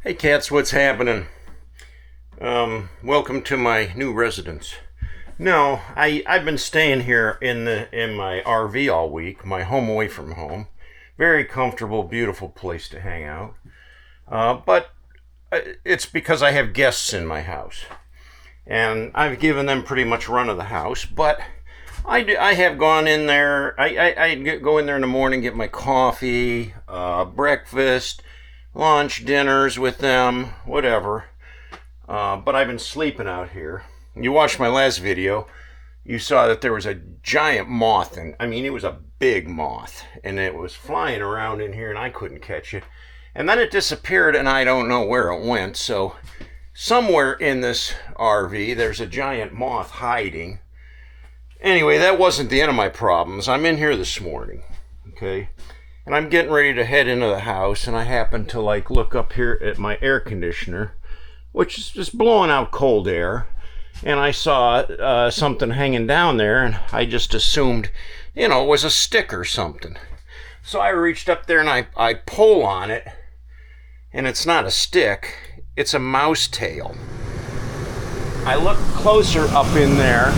Hey cats, what's happening? Welcome to my new residence. No, I've been staying here in my RV all week, my home away from home. Very comfortable, beautiful place to hang out. But it's because I have guests in my house, and I've given them pretty much run of the house. But I have gone in there. I go in there in the morning, get my coffee, breakfast, lunch, dinners with them, whatever. But I've been sleeping out here. You watched my last video. You saw that there was a giant moth, and I mean, it was a big moth, and it was flying around in here, and I couldn't catch it. And then it disappeared, and I don't know where it went. So somewhere in this RV, there's a giant moth hiding. Anyway, that wasn't the end of my problems. I'm in here this morning, okay? And I'm getting ready to head into the house, and I happen to look up here at my air conditioner, which is just blowing out cold air. And I saw something hanging down there, and I just assumed, it was a stick or something. So I reached up there and I pull on it, and it's not a stick, it's a mouse tail. I look closer up in there.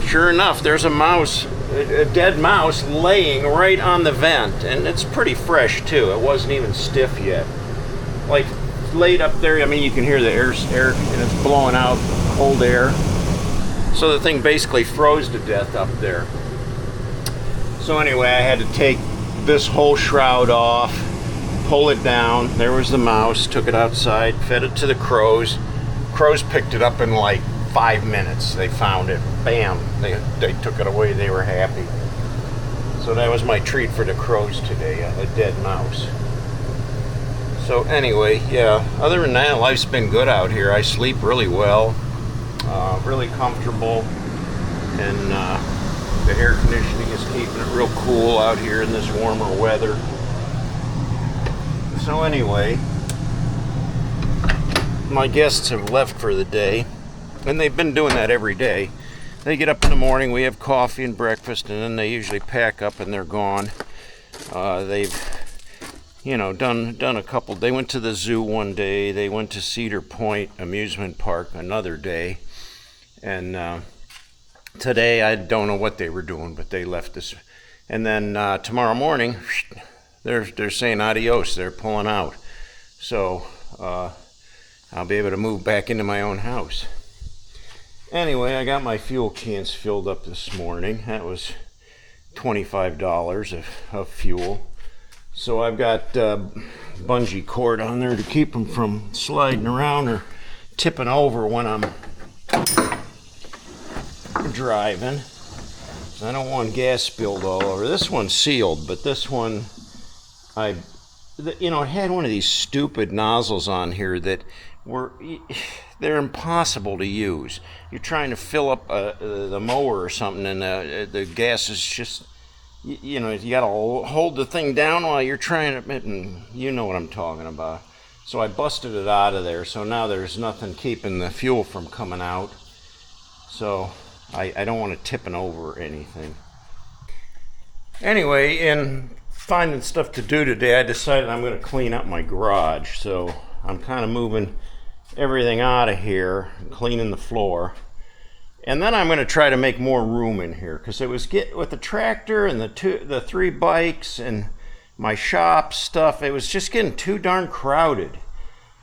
Sure enough, there's a mouse, a dead mouse laying right on the vent, and it's pretty fresh too. It wasn't even stiff yet. Laid up there, I mean, you can hear the air, and it's blowing out cold air. So the thing basically froze to death up there. So anyway, I had to take this whole shroud off, pull it down. There was the mouse, took it outside, fed it to the crows. Crows picked it up in 5 minutes. They found it. Bam. They took it away. They were happy. So that was my treat for the crows today, a dead mouse. So anyway, yeah, other than that, life's been good out here. I sleep really well, really comfortable, and the air conditioning is keeping it real cool out here in this warmer weather. So anyway, my guests have left for the day. And they've been doing that every day. They get up in the morning, we have coffee and breakfast, and then they usually pack up and they're gone. They've, done a couple. They went to the zoo one day. They went to Cedar Point Amusement Park another day. And today, I don't know what they were doing, but they left us. And then tomorrow morning, they're saying adios. They're pulling out. So I'll be able to move back into my own house. Anyway, I got my fuel cans filled up this morning. That was $25 of fuel. So I've got bungee cord on there to keep them from sliding around or tipping over when I'm driving. I don't want gas spilled all over. This one's sealed, but this one, it had one of these stupid nozzles on here that they're impossible to use. You're trying to fill up the mower or something, and the gas is just, you got to hold the thing down while you're trying to, and you know what I'm talking about. So I busted it out of there, so now there's nothing keeping the fuel from coming out. So I don't want it tipping over or anything. Anyway, in finding stuff to do today, I decided I'm going to clean up my garage. So I'm kind of moving everything out of here, cleaning the floor, and then I'm going to try to make more room in here, because it was with the tractor and the 3 bikes and my shop stuff, it was just getting too darn crowded,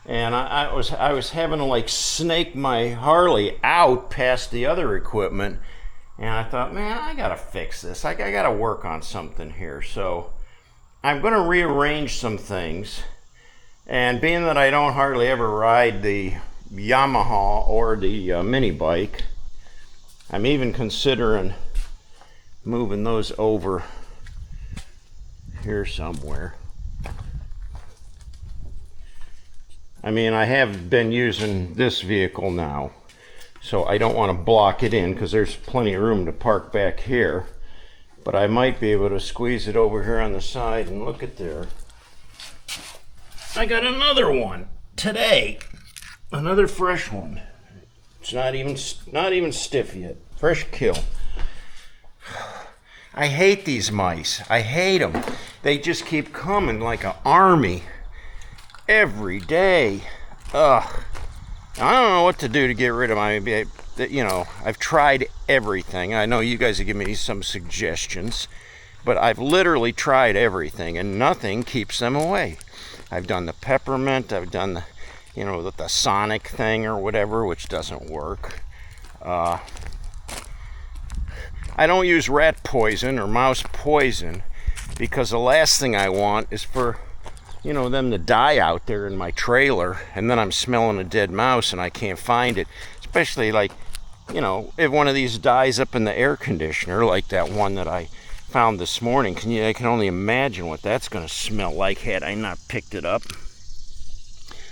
and I was having to snake my Harley out past the other equipment, and I thought, man, I gotta fix this. I gotta work on something here. So I'm going to rearrange some things. And being that I don't hardly ever ride the Yamaha or the mini bike, I'm even considering moving those over here somewhere. I mean, I have been using this vehicle now, so I don't want to block it in because there's plenty of room to park back here. But I might be able to squeeze it over here on the side, and look at there. I got another one today, another fresh one. It's not even stiff yet. Fresh kill. I hate these mice. I hate them. They just keep coming like an army. every day. Ugh. I don't know what to do to get rid of my, I've tried everything. I know you guys have given me some suggestions, but I've literally tried everything and nothing keeps them away. I've done the peppermint, I've done the sonic thing or whatever, which doesn't work. I don't use rat poison or mouse poison because the last thing I want is for them to die out there in my trailer, and then I'm smelling a dead mouse and I can't find it. Especially if one of these dies up in the air conditioner, like that one that I found this morning. I can only imagine what that's going to smell like had I not picked it up.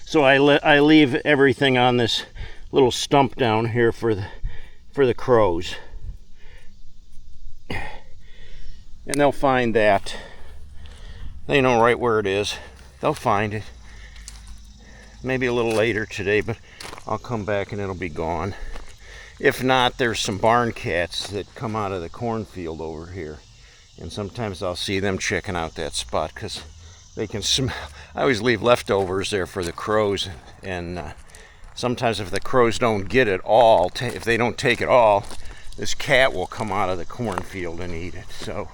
So I leave everything on this little stump down here for the crows, and they'll find that. They know right where it is. They'll find it. Maybe a little later today, but I'll come back and it'll be gone. If not, there's some barn cats that come out of the cornfield over here, and sometimes I'll see them checking out that spot because they can smell. I always leave leftovers there for the crows, and sometimes if the crows don't get it all, if they don't take it all, this cat will come out of the cornfield and eat it. So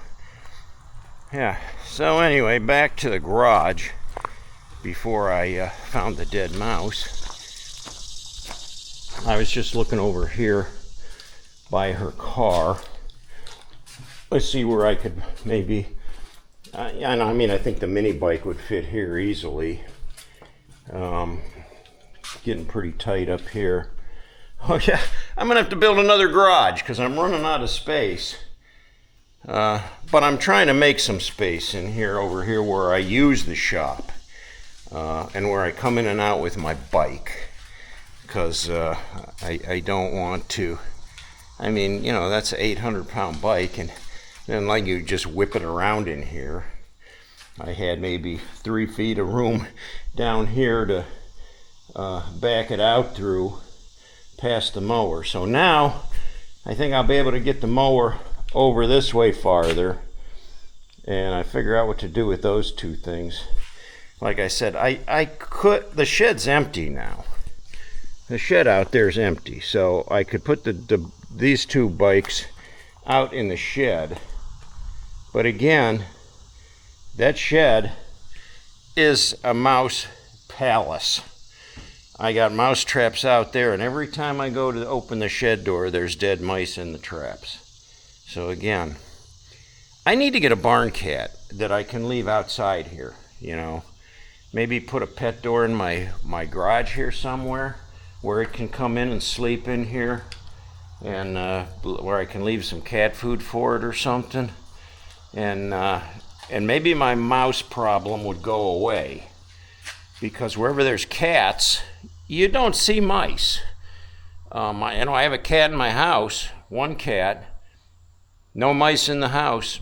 yeah. So anyway, back to the garage. Before I found the dead mouse, I was just looking over here by her car. Let's see where I could maybe, I think the mini bike would fit here easily. Getting pretty tight up here. Oh yeah, I'm gonna have to build another garage because I'm running out of space. But I'm trying to make some space in here, over here where I use the shop. And where I come in and out with my bike, because I don't want to. That's an 800-pound bike, and then you just whip it around in here. I had maybe 3 feet of room down here to back it out through past the mower. So now I think I'll be able to get the mower over this way farther, and I figure out what to do with those two things. Like I said, the shed's empty now. The shed out there is empty, so I could put these two bikes out in the shed. But again, that shed is a mouse palace. I got mouse traps out there, and every time I go to open the shed door, there's dead mice in the traps. So again, I need to get a barn cat that I can leave outside here, Maybe put a pet door in my garage here somewhere where it can come in and sleep in here, and where I can leave some cat food for it or something. And maybe my mouse problem would go away, because wherever there's cats, you don't see mice. I have a cat in my house, one cat, no mice in the house.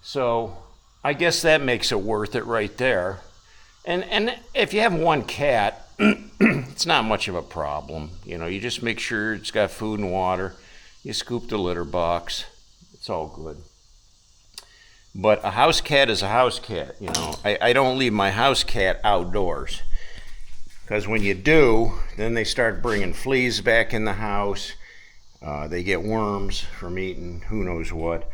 So I guess that makes it worth it right there. And if you have one cat, it's not much of a problem. You just make sure it's got food and water. You scoop the litter box. It's all good. But a house cat is a house cat. I don't leave my house cat outdoors, because when you do, then they start bringing fleas back in the house. They get worms from eating who knows what.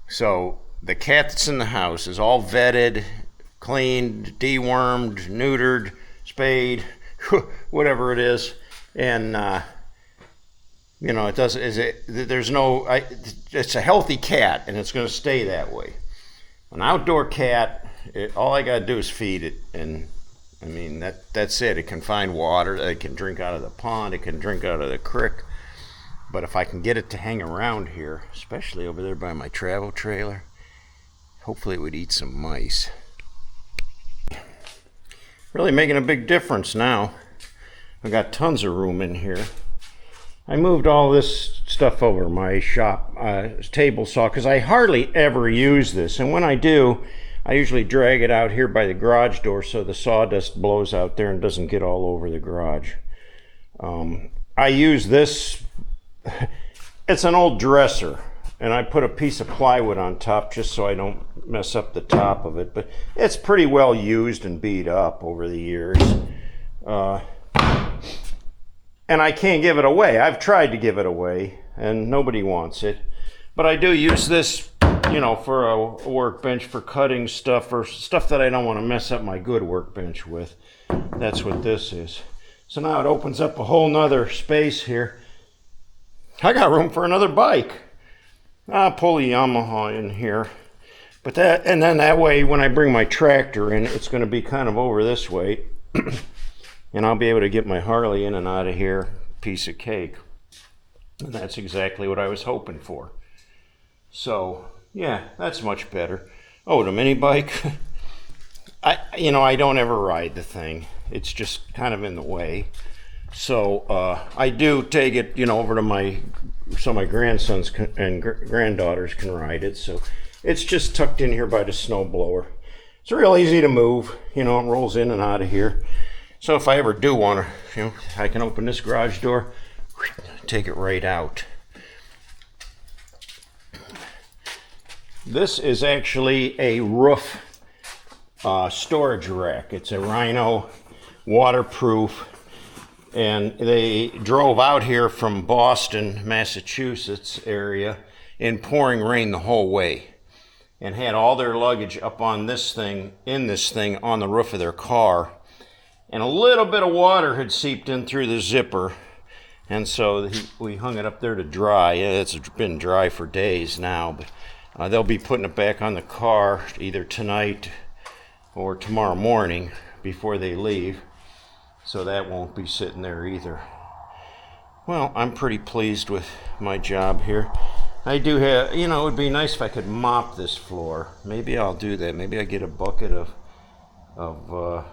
So the cat that's in the house is all vetted, cleaned, dewormed, neutered, spayed, whatever it is, and it's a healthy cat, and it's going to stay that way. An outdoor cat, all I got to do is feed it, and that's it. It can find water, it can drink out of the pond, it can drink out of the creek. But if I can get it to hang around here, especially over there by my travel trailer, hopefully it would eat some mice. Really making a big difference now. I got tons of room in here. I moved all this stuff over my shop table saw, because I hardly ever use this, and when I do, I usually drag it out here by the garage door so the sawdust blows out there and doesn't get all over the garage. I use this. It's an old dresser. And I put a piece of plywood on top just so I don't mess up the top of it. But it's pretty well used and beat up over the years. And I can't give it away. I've tried to give it away, and nobody wants it. But I do use this, you know, for a workbench for cutting stuff or stuff that I don't want to mess up my good workbench with. That's what this is. So now it opens up a whole nother space here. I got room for another bike. I'll pull a Yamaha in here. But and then that way when I bring my tractor in, it's going to be kind of over this way. And I'll be able to get my Harley in and out of here, piece of cake. And that's exactly what I was hoping for. So, yeah, that's much better. Oh, the mini bike. I don't ever ride the thing. It's just kind of in the way. So I do take it, over to so my grandsons and granddaughters can ride it. So it's just tucked in here by the snow blower. It's real easy to move. It rolls in and out of here. So if I ever do want to, I can open this garage door, take it right out. This is actually a roof storage rack. It's a Rhino, waterproof, and they drove out here from Boston, Massachusetts area in pouring rain the whole way and had all their luggage up on this thing, on the roof of their car. And a little bit of water had seeped in through the zipper, and so we hung it up there to dry. It's been dry for days now, but they'll be putting it back on the car either tonight or tomorrow morning before they leave, so that won't be sitting there either. Well, I'm pretty pleased with my job here. I do have, it would be nice if I could mop this floor. Maybe I'll do that. Maybe I get a bucket of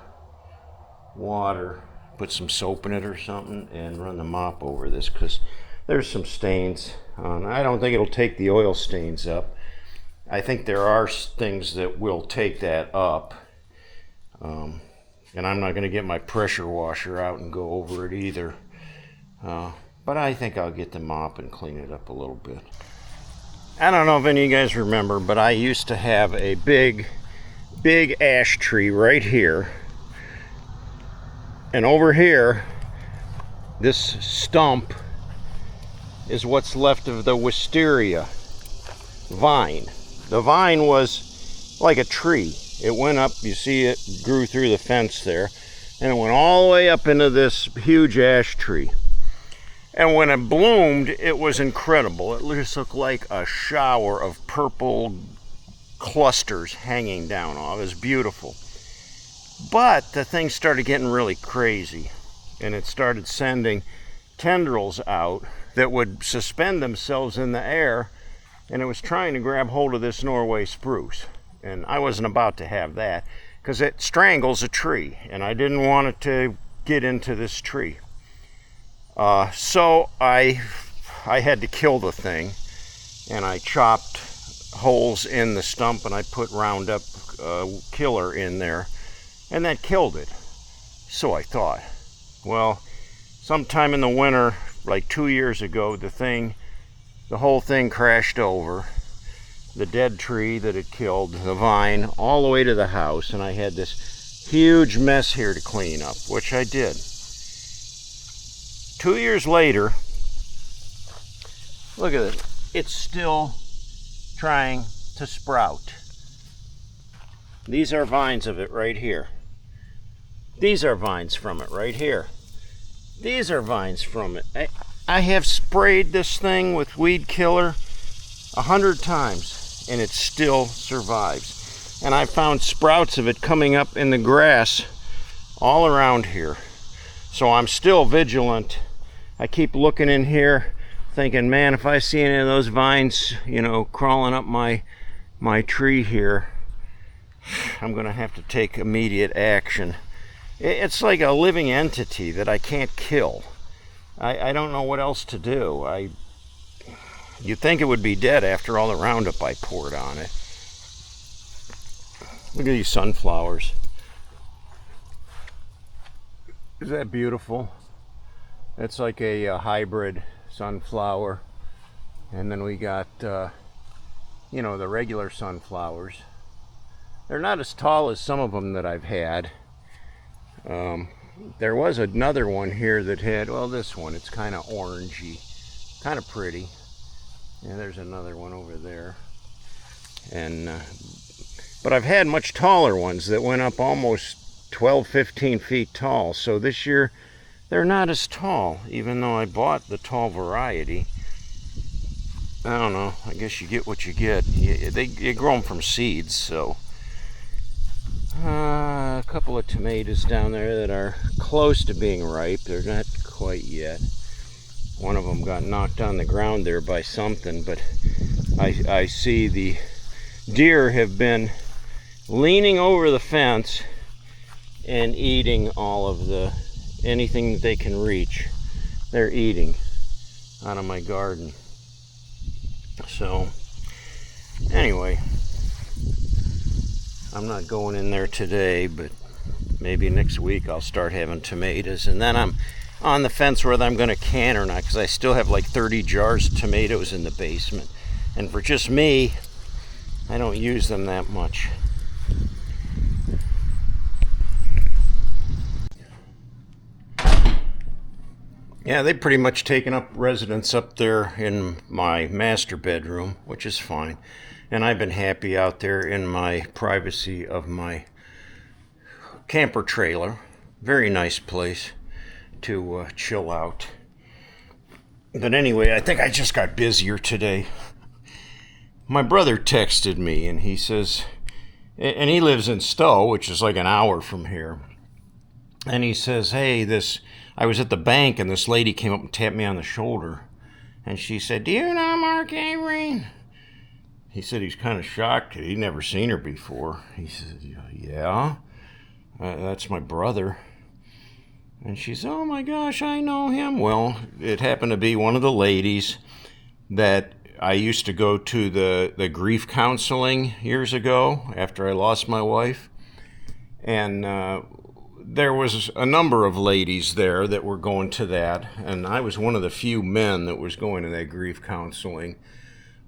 water, put some soap in it or something, and run the mop over this, because there's some stains on. I don't think it'll take the oil stains up. I think there are things that will take that up, and I'm not going to get my pressure washer out and go over it either, but I think I'll get the mop and clean it up a little bit. I don't know if any of you guys remember, but I used to have a big ash tree right here. And over here, this stump is what's left of the wisteria vine. The vine was like a tree. It went up, you see it grew through the fence there, and it went all the way up into this huge ash tree. And when it bloomed, it was incredible. It just looked like a shower of purple clusters hanging down. Oh, it was beautiful. But the thing started getting really crazy, and it started sending tendrils out that would suspend themselves in the air, and it was trying to grab hold of this Norway spruce. And I wasn't about to have that, because it strangles a tree, and I didn't want it to get into this tree. So I had to kill the thing, and I chopped holes in the stump, and I put Roundup killer in there. And that killed it. So I thought. Well, sometime in the winter, like 2 years ago, the whole thing crashed over. The dead tree that it killed, the vine, all the way to the house. And I had this huge mess here to clean up, which I did. 2 years later, look at it. It's still trying to sprout. These are vines of it right here. These are vines from it right here. These are vines from it. I have sprayed this thing with weed killer 100 times, and it still survives. And I found sprouts of it coming up in the grass all around here. So I'm still vigilant. I keep looking in here, thinking, man, if I see any of those vines, crawling up my tree here, I'm going to have to take immediate action. It's like a living entity that I can't kill. I don't know what else to do. You'd think it would be dead after all the Roundup I poured on it. Look at these sunflowers. Is that beautiful? It's like a hybrid sunflower. And then we got, you know, the regular sunflowers. They're not as tall as some of them that I've had. There was another one here that had, well, this one, it's kind of orangey, kind of pretty. And there's another one over there. And but I've had much taller ones that went up almost 12, 15 feet tall. So this year they're not as tall, even though I bought the tall variety. I don't know, I guess you get what you get. You grow them from seeds. So a couple of tomatoes down there that are close to being ripe. They're not quite yet. One of them got knocked on the ground there by something, but I see the deer have been leaning over the fence and eating all of anything that they can reach. They're eating out of my garden. So anyway, I'm not going in there today, but maybe next week I'll start having tomatoes. And then I'm on the fence whether I'm going to can or not, because I still have like 30 jars of tomatoes in the basement. And for just me, I don't use them that much. Yeah, they've pretty much taken up residence up there in my master bedroom, which is fine. And I've been happy out there in my privacy of my camper trailer. Very nice place to chill out. But anyway, I think I just got busier today. My brother texted me and he says, and he lives in Stowe, which is like an hour from here. And he says, hey, I was at the bank and this lady came up and tapped me on the shoulder. And she said, do you know Mark Avery? He said he's kind of shocked. He'd never seen her before. He said, yeah, that's my brother. And she said, oh my gosh, I know him. Well, it happened to be one of the ladies that I used to go to the grief counseling years ago after I lost my wife. And there was a number of ladies there that were going to that. And I was one of the few men that was going to that grief counseling.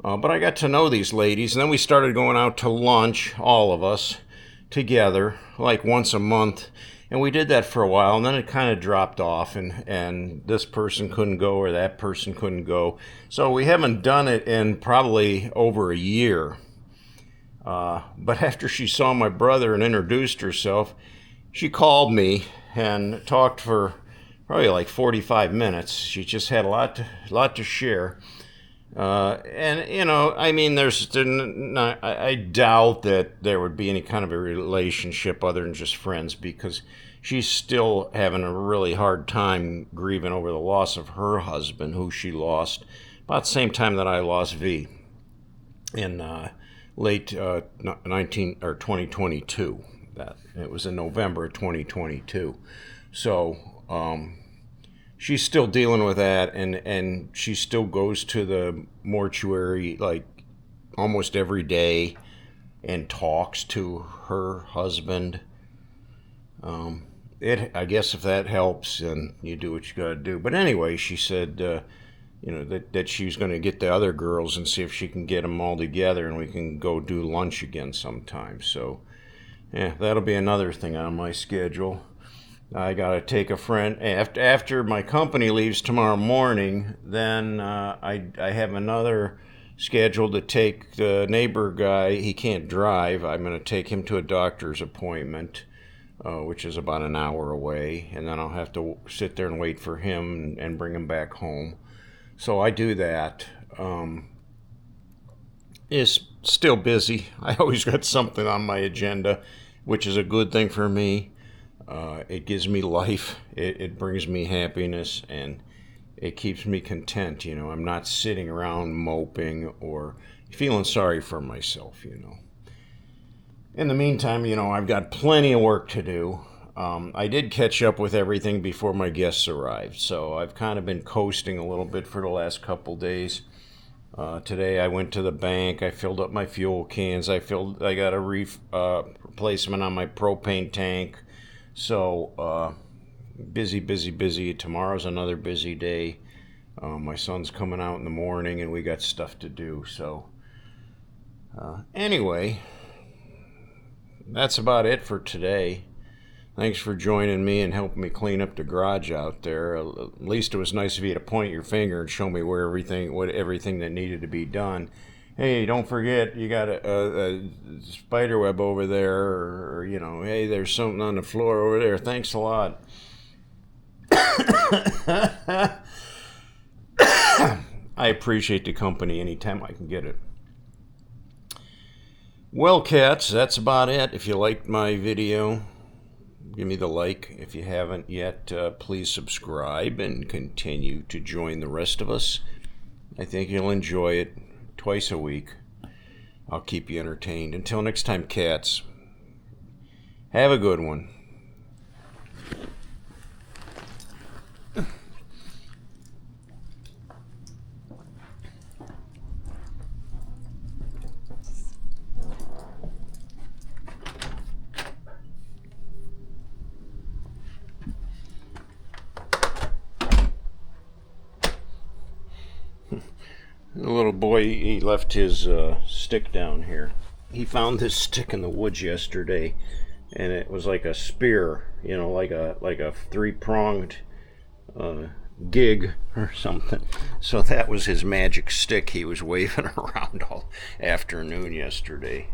But I got to know these ladies. And then we started going out to lunch, all of us, together, like once a month. And we did that for a while, and then it kind of dropped off, and this person couldn't go or that person couldn't go. So we haven't done it in probably over a year. But after she saw my brother and introduced herself, she called me and talked for probably like 45 minutes. She just had a lot to share. And, you know, I mean, I doubt that there would be any kind of a relationship other than just friends, because she's still having a really hard time grieving over the loss of her husband, who she lost about the same time that I lost V in late 2022. It was in November of 2022. So, she's still dealing with that, and she still goes to the mortuary like almost every day and talks to her husband. I guess if that helps, then you do what you got to do. But anyway, she said, you know, that she was going to get the other girls and see if she can get them all together, and we can go do lunch again sometime. So, yeah, that'll be another thing on my schedule. I got to take a friend. After my company leaves tomorrow morning, then I have another scheduled to take the neighbor guy. He can't drive. I'm going to take him to a doctor's appointment, which is about an hour away. And then I'll have to sit there and wait for him and bring him back home. So I do that. It's still busy. I always got something on my agenda, which is a good thing for me. It gives me life, it brings me happiness, and it keeps me content. You know, I'm not sitting around moping or feeling sorry for myself, you know. In the meantime, you know, I've got plenty of work to do. I did catch up with everything before my guests arrived, so I've kind of been coasting a little bit for the last couple days. Today I went to the bank. I filled up my fuel cans. I got a replacement on my propane tank. So busy. Tomorrow's another busy day. My son's coming out in the morning and we got stuff to do. So anyway, that's about it for today. Thanks for joining me and helping me clean up the garage out there. At least it was nice of you to point your finger and show me where everything that needed to be done. Hey, don't forget you got a spider web over there, or hey, there's something on the floor over there. Thanks a lot. I appreciate the company anytime I can get it. Well, cats, that's about it. If you liked my video, give me the like. If you haven't yet, please subscribe and continue to join the rest of us. I think you'll enjoy it. Twice a week. I'll keep you entertained. Until next time, cats, have a good one. The little boy, he left his stick down here. He found this stick in the woods yesterday, and it was like a spear, like a three-pronged gig or something. So that was his magic stick he was waving around all afternoon yesterday.